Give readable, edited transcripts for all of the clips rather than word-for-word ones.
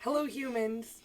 Hello, humans.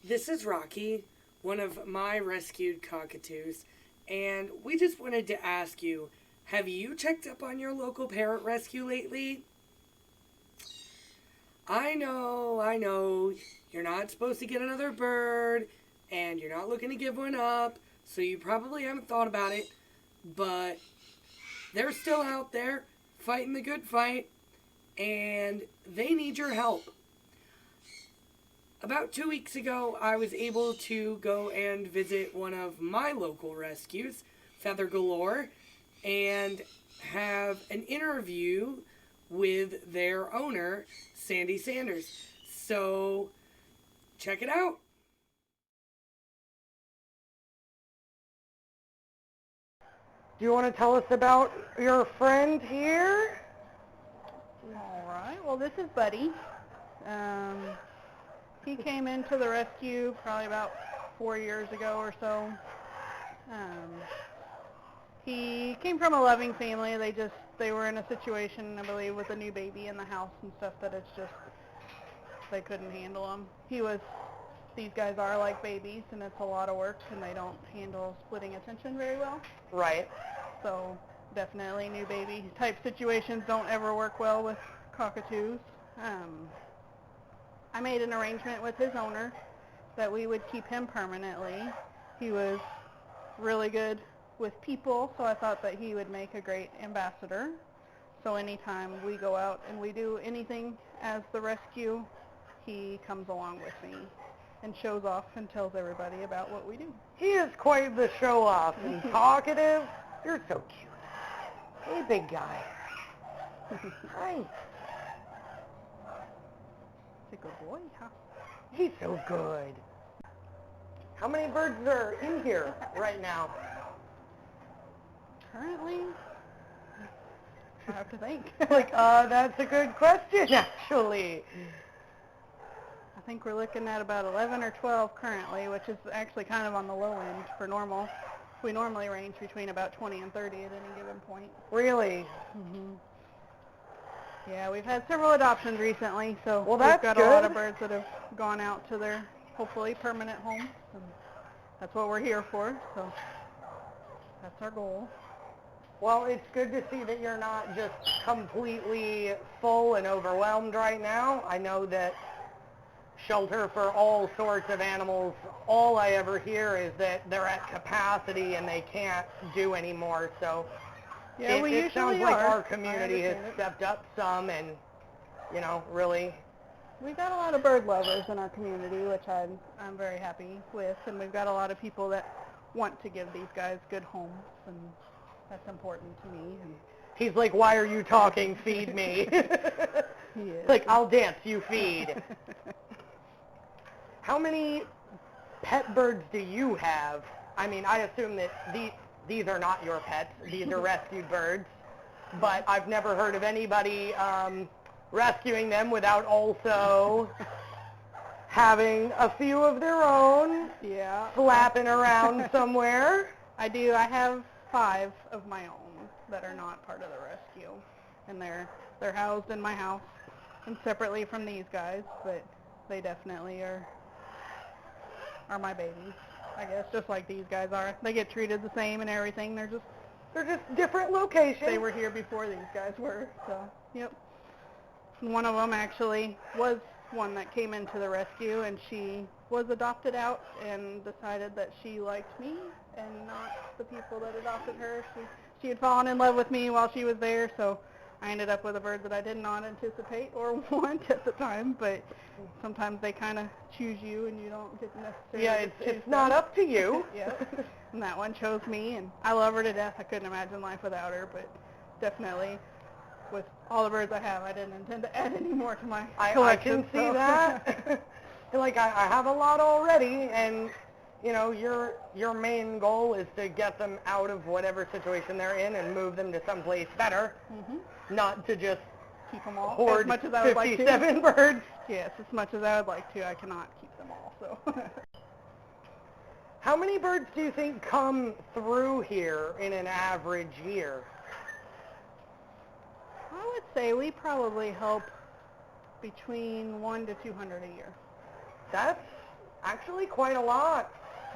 This is Rocky, one of my rescued cockatoos, and we just wanted to ask you, have you checked up on your local parrot rescue lately? I know, you're not supposed to get another bird, and you're not looking to give one up, so you probably haven't thought about it, but they're still out there fighting the good fight, and they need your help. About 2 weeks ago, I was able to go and visit one of my local rescues, Feather Galore, and have an interview with their owner, Sandy Sanders. So, check it out. Do you want to tell us about your friend here? All right. Well, this is Buddy. Um, he came into the rescue probably about 4 years ago or so. Um, he came from a loving family. They were in a situation, I believe, with a new baby in the house and stuff that it's just they couldn't handle him. These guys are like babies, and it's a lot of work, and they don't handle splitting attention very well. Right. So definitely new baby type situations don't ever work well with cockatoos. I made an arrangement with his owner that we would keep him permanently. He was really good with people, so I thought that he would make a great ambassador. So anytime we go out and we do anything as the rescue, he comes along with me and shows off and tells everybody about what we do. He is quite the show-off and talkative. You're so cute. Hey, big guy. Hi. He's a good boy, huh? He's so good. How many birds are in here right now? Currently, I have to think. That's a good question, actually. I think we're looking at about 11 or 12 currently, which is actually kind of on the low end for normal. We normally range between about 20 and 30 at any given point. Really? hmm Yeah, we've had several adoptions recently, so Well, we've that's got good. a lot of birds that have gone out to their hopefully permanent homes. And that's what we're here for, so that's our goal. Well, it's good to see that you're not just completely full and overwhelmed right now. I know that shelter for all sorts of animals, all I ever hear is that they're at capacity and they can't do anymore. So Yeah, it we usually sounds like are. our community has I understand it. stepped up some and, really. We've got a lot of bird lovers in our community, which I'm very happy with, and we've got a lot of people that want to give these guys good homes, and that's important to me. And He's like, why are you talking? Feed me. he is. Like, I'll dance, you feed. How many pet birds do you have? I mean, I assume that these are not your pets. These are rescued birds. But I've never heard of anybody rescuing them without also having a few of their own Yeah. flapping around somewhere. I do. I have 5 of my own that are not part of the rescue, and they're housed in my house and separately from these guys, but they definitely are my babies, I guess, just like these guys are. They get treated the same and everything. They're just Different locations. they were here before these guys were. So, yep. One of them actually was one that came into the rescue, and she was adopted out and decided that she liked me and not the people that adopted her. She had fallen in love with me while she was there, so I ended up with a bird that I did not anticipate or want at the time, but sometimes they kind of choose you and you don't get necessarily Yeah, it's not up to you. Yeah. And that one chose me, and I love her to death. I couldn't imagine life without her, but definitely with all the birds I have, I didn't intend to add any more to my collection. I can see that. Like, I have a lot already, and, your main goal is to get them out of whatever situation they're in and move them to someplace better, not to just Keep them all hoard as much as I would like to. 57 birds. Yes, as much as I would like to, I cannot keep them all. So. How many birds do you think come through here in an average year? I would say we probably help between 1 to 200 a year. That's actually quite a lot.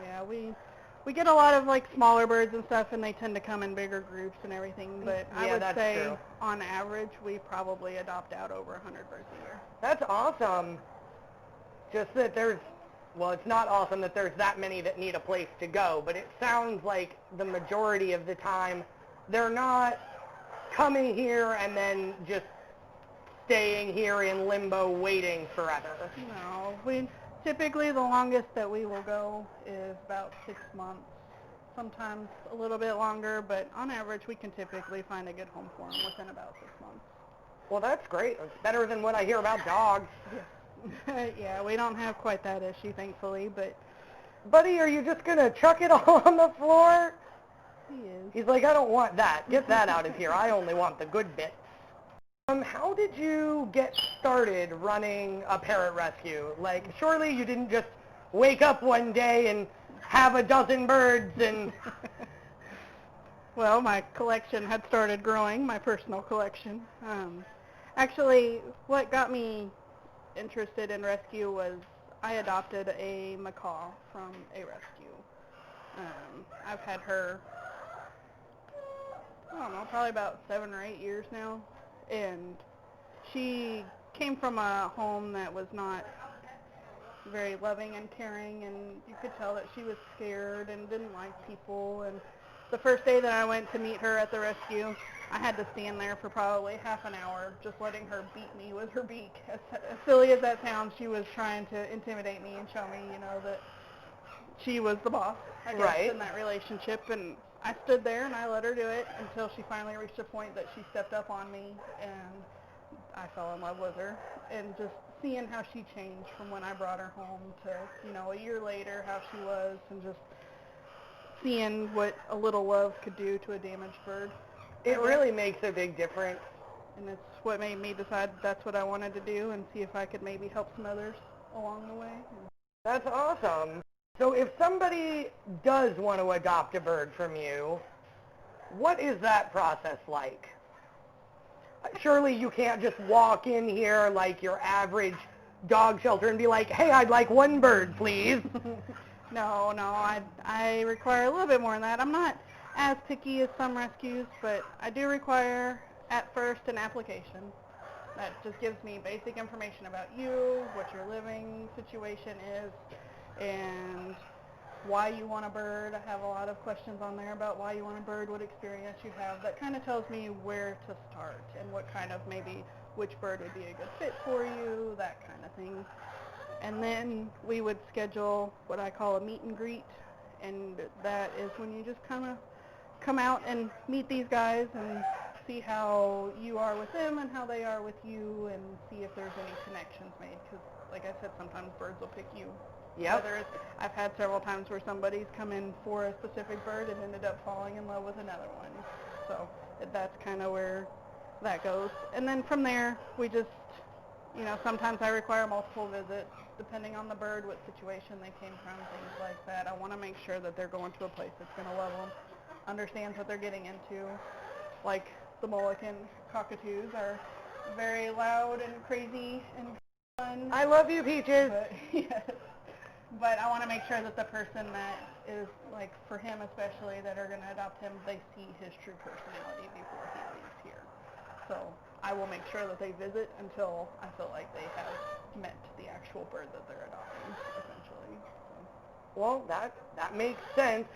Yeah, we get a lot of like smaller birds and stuff, and they tend to come in bigger groups and everything. But I Yeah, would that's say true. on average we probably adopt out over 100 birds a year. That's awesome. Just that there's, well, it's not awesome that there's that many that need a place to go, but it sounds like the majority of the time they're not coming here and then just staying here in limbo waiting forever. No, we typically the longest that we will go is about 6 months. Sometimes a little bit longer, but on average we can typically find a good home for them within about 6 months. Well, that's great. It's better than what I hear about dogs. Yes. Yeah, we don't have quite that issue, thankfully, but Buddy, are you just going to chuck it all on the floor? he is. He's like, I don't want that. Get that out of here. I only want the good bits. How did you get started running a parrot rescue? Like, surely you didn't just wake up one day and have a dozen birds and... Well, my collection had started growing, my personal collection. Actually, what got me interested in rescue was I adopted a macaw from a rescue. I've had her, I don't know, probably about 7 or 8 years now, and she came from a home that was not very loving and caring, and you could tell that she was scared and didn't like people. And the first day that I went to meet her at the rescue, I had to stand there for probably half an hour just letting her beat me with her beak. As silly as that sounds, she was trying to intimidate me and show me, that she was the boss, I guess, Right. in that relationship. And I stood there and I let her do it until she finally reached a point that she stepped up on me, and I fell in love with her. And just seeing how she changed from when I brought her home to, a year later, how she was, and just seeing what a little love could do to a damaged bird. It really makes a big difference. And it's what made me decide that's what I wanted to do and see if I could maybe help some others along the way. That's awesome. So if somebody does want to adopt a bird from you, what is that process like? Surely you can't just walk in here like your average dog shelter and be like, hey, I'd like one bird, please. No, I require a little bit more than that. I'm not as picky as some rescues, but I do require at first an application that just gives me basic information about you, what your living situation is, and why you want a bird. I have a lot of questions on there about why you want a bird, what experience you have. That kind of tells me where to start and what kind of maybe which bird would be a good fit for you, that kind of thing. And then we would schedule what I call a meet and greet, and that is when you just kind of come out and meet these guys and see how you are with them and how they are with you, and see if there's any connections made, because like I said, sometimes birds will pick you. Yep. I've had several times where somebody's come in for a specific bird and ended up falling in love with another one. So that's kind of where that goes. And then from there, we just, sometimes I require multiple visits, depending on the bird, what situation they came from, things like that. I want to make sure that they're going to a place that's going to love them, understands what they're getting into. Like the Mullican cockatoos are very loud and crazy and fun. I love you, Peaches. But, yes. But I want to make sure that the person that is, like, for him especially, that are going to adopt him, they see his true personality before he leaves here. So I will make sure that they visit until I feel like they have met the actual bird that they're adopting, essentially. So. Well, that makes sense.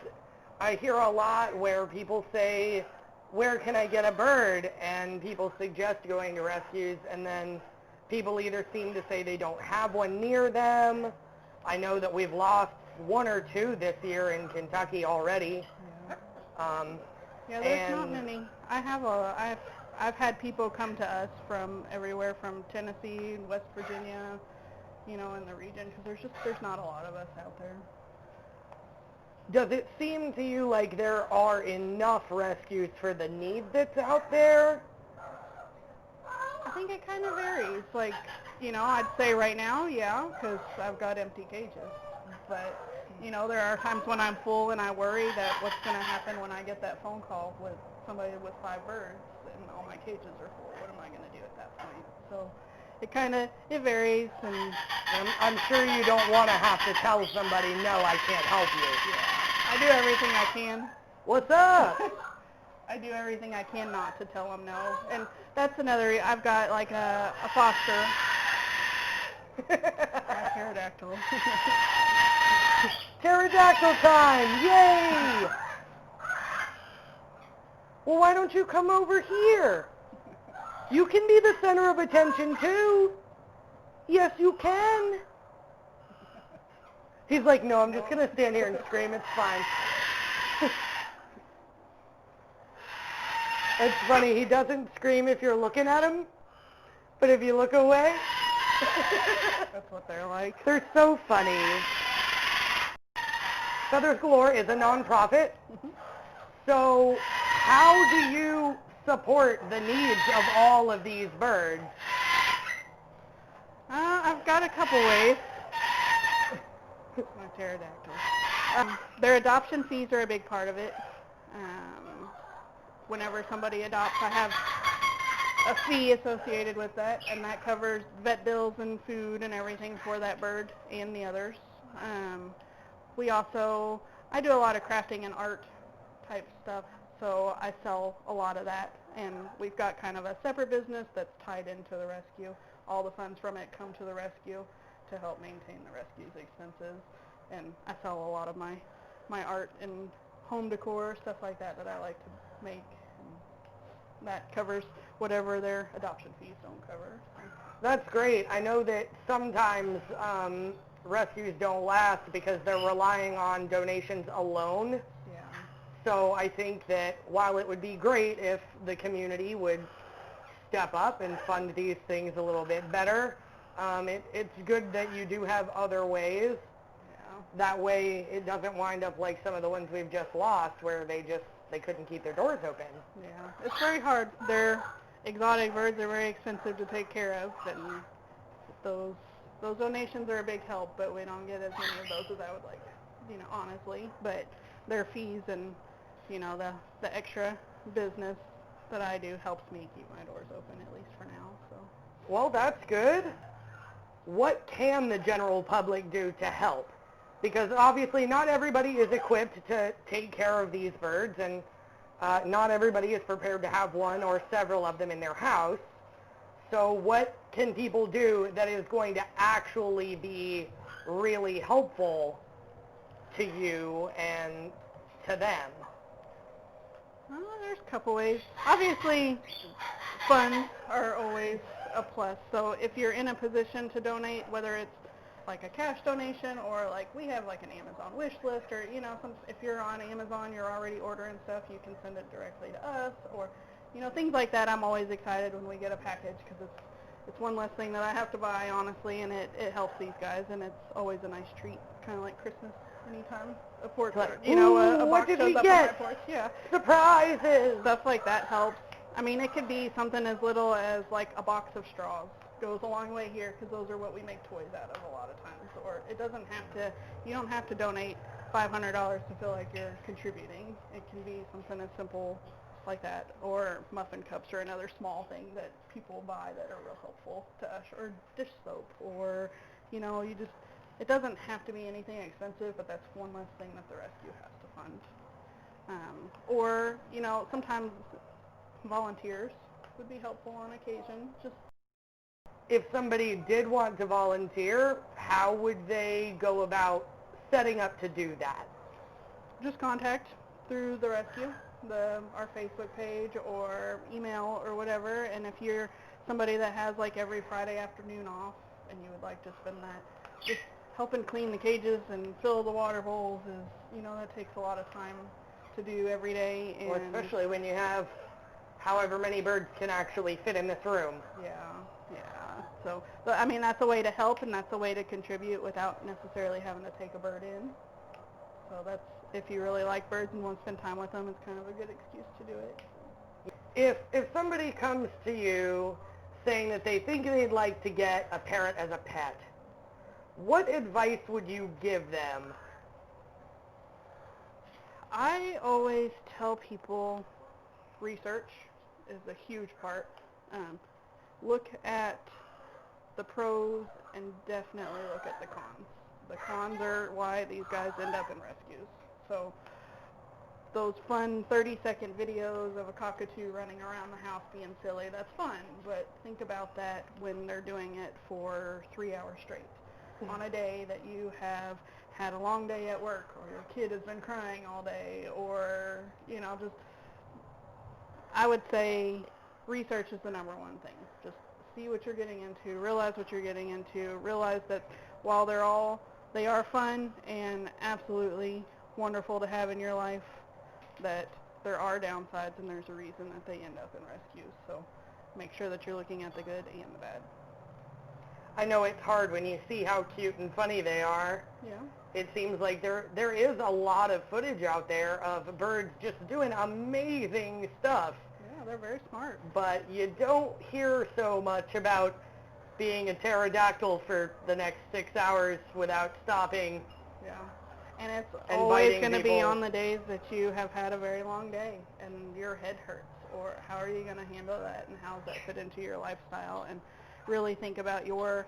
I hear a lot where people say, where can I get a bird? And people suggest going to rescues, and then people either seem to say they don't have one near them. I know that we've lost 1 or 2 this year in Kentucky already. Yeah, there's not many. I've had people come to us from everywhere from Tennessee, West Virginia, in the region, because there's not a lot of us out there. Does it seem to you like there are enough rescues for the need that's out there? I think it kind of varies. Like, I'd say right now, yeah, because I've got empty cages. But, there are times when I'm full and I worry that what's going to happen when I get that phone call with somebody with 5 birds and all my cages are full. What am I going to do at that point? So it varies, and I'm sure you don't want to have to tell somebody, no, I can't help you. yeah, I do everything I can. What's up? I do everything I can not to tell them no, and that's another. I've got like a foster. My pterodactyl. Pterodactyl time! Yay! Well, why don't you come over here? You can be the center of attention, too. Yes, you can. He's like, no, I'm just going to stand here and scream. It's fine. It's funny. He doesn't scream if you're looking at him, but if you look away, That's what they're like. they're so funny. Feathers Galore is a nonprofit. So how do you support the needs of all of these birds? I've got a couple ways. My pterodactyl. Their adoption fees are a big part of it. Whenever somebody adopts, I have a fee associated with that, and that covers vet bills and food and everything for that bird and the others. I do a lot of crafting and art type stuff, so I sell a lot of that, and we've got kind of a separate business that's tied into the rescue. All the funds from it come to the rescue to help maintain the rescue's expenses, and I sell a lot of my art and home decor, stuff like that I like to make, and that covers whatever their adoption fees don't cover. So. That's great. I know that sometimes rescues don't last because they're relying on donations alone. Yeah. So I think that while it would be great if the community would step up and fund these things a little bit better, it's good that you do have other ways. Yeah. That way it doesn't wind up like some of the ones we've just lost where they couldn't keep their doors open. Yeah, it's very hard. They're exotic birds. They're very expensive to take care of, and those donations are a big help, but we don't get as many of those as I would like, honestly. But their fees and, the extra business that I do helps me keep my doors open, at least for now. So. Well, that's good. What can the general public do to help? Because obviously not everybody is equipped to take care of these birds, and not everybody is prepared to have one or several of them in their house. So what can people do that is going to actually be really helpful to you and to them? There's a couple ways. Obviously, funds are always a plus. So if you're in a position to donate, whether it's like a cash donation or like we have like an Amazon wish list, or if you're on Amazon, you're already ordering stuff, you can send it directly to us, or things like that. I'm always excited when we get a package because it's one less thing that I have to buy, honestly, and it helps these guys, and it's always a nice treat, kind of like Christmas anytime a porch, Like, a what box did shows we up get? on my porch. Yeah, Surprises! stuff like that helps. I mean, it could be something as little as like a box of straws. Goes a long way here because those are what we make toys out of a lot of times. Or it doesn't have to, you don't have to donate $500 to feel like you're contributing. It can be something as simple like that, or muffin cups, or another small thing that people buy that are real helpful to us, or dish soap, or it doesn't have to be anything expensive, but that's one less thing that the rescue has to fund. Or sometimes volunteers would be helpful on occasion. Just if somebody did want to volunteer, how would they go about setting up to do that? Just contact through the rescue, our Facebook page or email or whatever. And if you're somebody that has like every Friday afternoon off and you would like to spend that just helping clean the cages and fill the water bowls, that takes a lot of time to do every day. And well, especially when you have however many birds can actually fit in this room. Yeah. So, but I mean, that's a way to help, and that's a way to contribute without necessarily having to take a bird in. So that's, if you really like birds and want to spend time with them, it's kind of a good excuse to do it. If somebody comes to you saying that they think they'd like to get a parrot as a pet, what advice would you give them? I always tell people research is a huge part. Look at the pros and definitely look at the cons. The cons are why these guys end up in rescues. So those fun 30-second videos of a cockatoo running around the house being silly, that's fun, but think about that when they're doing it for 3 hours straight on a day that you have had a long day at work, or your kid has been crying all day, or, you know, just, I would say research is the number one thing. Just see what you're getting into, realize what you're getting into, realize that while they are fun and absolutely wonderful to have in your life, that there are downsides and there's a reason that they end up in rescues. So make sure that you're looking at the good and the bad. I know it's hard when you see how cute and funny they are. Yeah. It seems like there is a lot of footage out there of birds just doing amazing stuff. Yeah, they're very smart. But you don't hear so much about being a pterodactyl for the next 6 hours without stopping. Yeah. And it's And always going to be people. on the days that you have had a very long day and your head hurts, or how are you going to handle that, and how does that fit into your lifestyle, and really think about your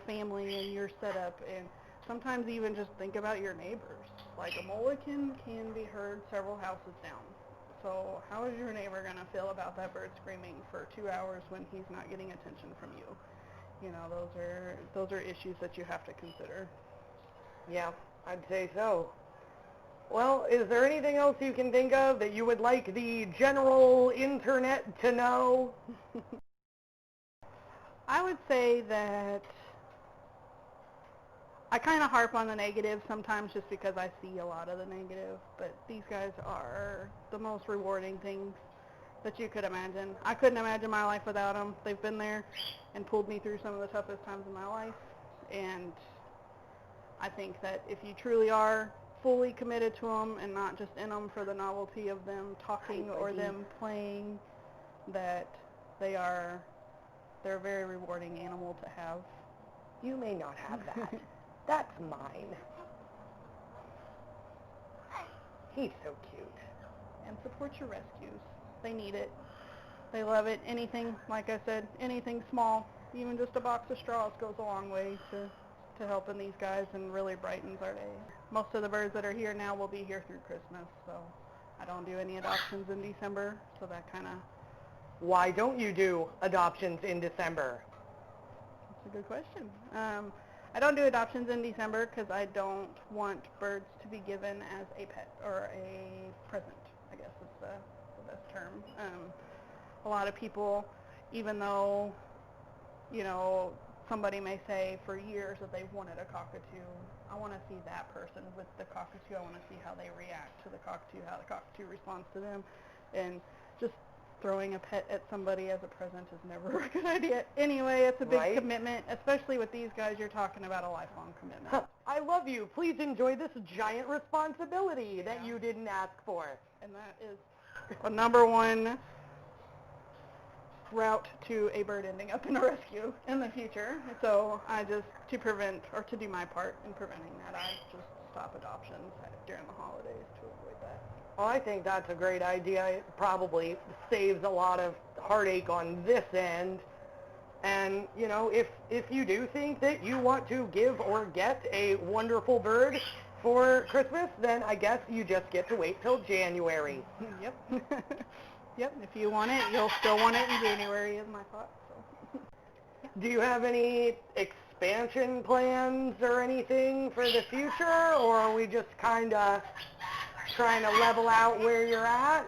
family and your setup, and sometimes even just think about your neighbors. Like a mulligan can be heard several houses down. So how is your neighbor going to feel about that bird screaming for 2 hours when he's not getting attention from you? You know, those are issues that you have to consider. Yeah, I'd say so. Well, is there anything else you can think of that you would like the general internet to know? I would say that I kind of harp on the negative sometimes just because I see a lot of the negative, but these guys are the most rewarding things that you could imagine. I couldn't imagine my life without them. They've been there and pulled me through some of the toughest times in my life, and I think that if you truly are fully committed to them and not just in them for the novelty of them talking or them playing, that they're a very rewarding animal to have. You may not have that. That's mine. He's so cute. And support your rescues. They need it. They love it. Anything, like I said, anything small, even just a box of straws goes a long way to helping these guys and really brightens our day. Most of the birds that are here now will be here through Christmas, so I don't do any adoptions in December, so that kind of... Why don't you do adoptions in December? That's a good question. I don't do adoptions in December because I don't want birds to be given as a pet or a present, I guess is the best term. A lot of people, even though, you know, somebody may say for years that they've wanted a cockatoo, I want to see that person with the cockatoo. I want to see how they react to the cockatoo, how the cockatoo responds to them. And just throwing a pet at somebody as a present is never a good idea. Anyway, it's a big commitment, especially with these guys. You're talking about a lifelong commitment. I love you. Please enjoy this giant responsibility that you didn't ask for. And that is a number one route to a bird ending up in a rescue in the future. So I just, to prevent, or to do my part in preventing that, I just stop adoptions during the holidays to avoid that. Well, I think that's a great idea. It probably saves a lot of heartache on this end. And, you know, if you do think that you want to give or get a wonderful bird for Christmas, then I guess you just get to wait till January. Yep. Yep, if you want it, you'll still want it in January is my thought. So. Do you have any expansion plans or anything for the future, or are we just kind of trying to level out where you're at?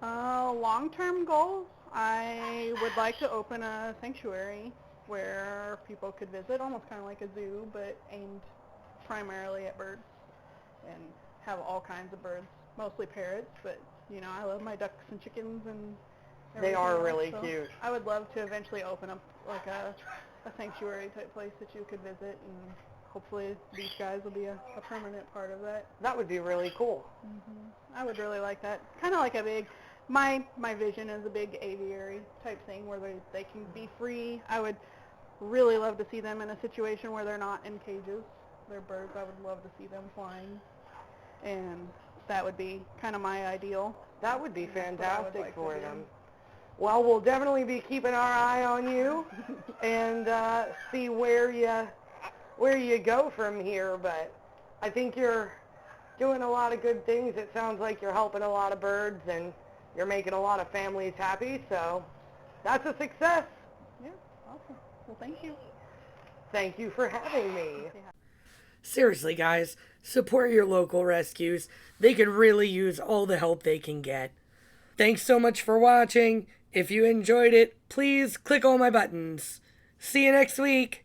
Long-term goals, I would like to open a sanctuary where people could visit, almost kind of like a zoo, but aimed primarily at birds, and have all kinds of birds, mostly parrots, but you know, I love my ducks and chickens and everything. They are else, really so cute. I would love to eventually open up like a sanctuary type place that you could visit, and hopefully these guys will be a permanent part of that. That would be really cool. I would really like that. Kind of like a big, my vision is a big aviary type thing where they can be free. I would really love to see them in a situation where they're not in cages. They're birds. I would love to see them flying, and that would be kind of my ideal. That would be fantastic for them. Well, we'll definitely be keeping our eye on you and see where you go from here. But I think you're doing a lot of good things. It sounds like you're helping a lot of birds and you're making a lot of families happy. So that's a success. Yeah, awesome. Well, thank you. Thank you for having me. Seriously, guys, support your local rescues. They could really use all the help they can get. Thanks so much for watching. If you enjoyed it, please click all my buttons. See you next week.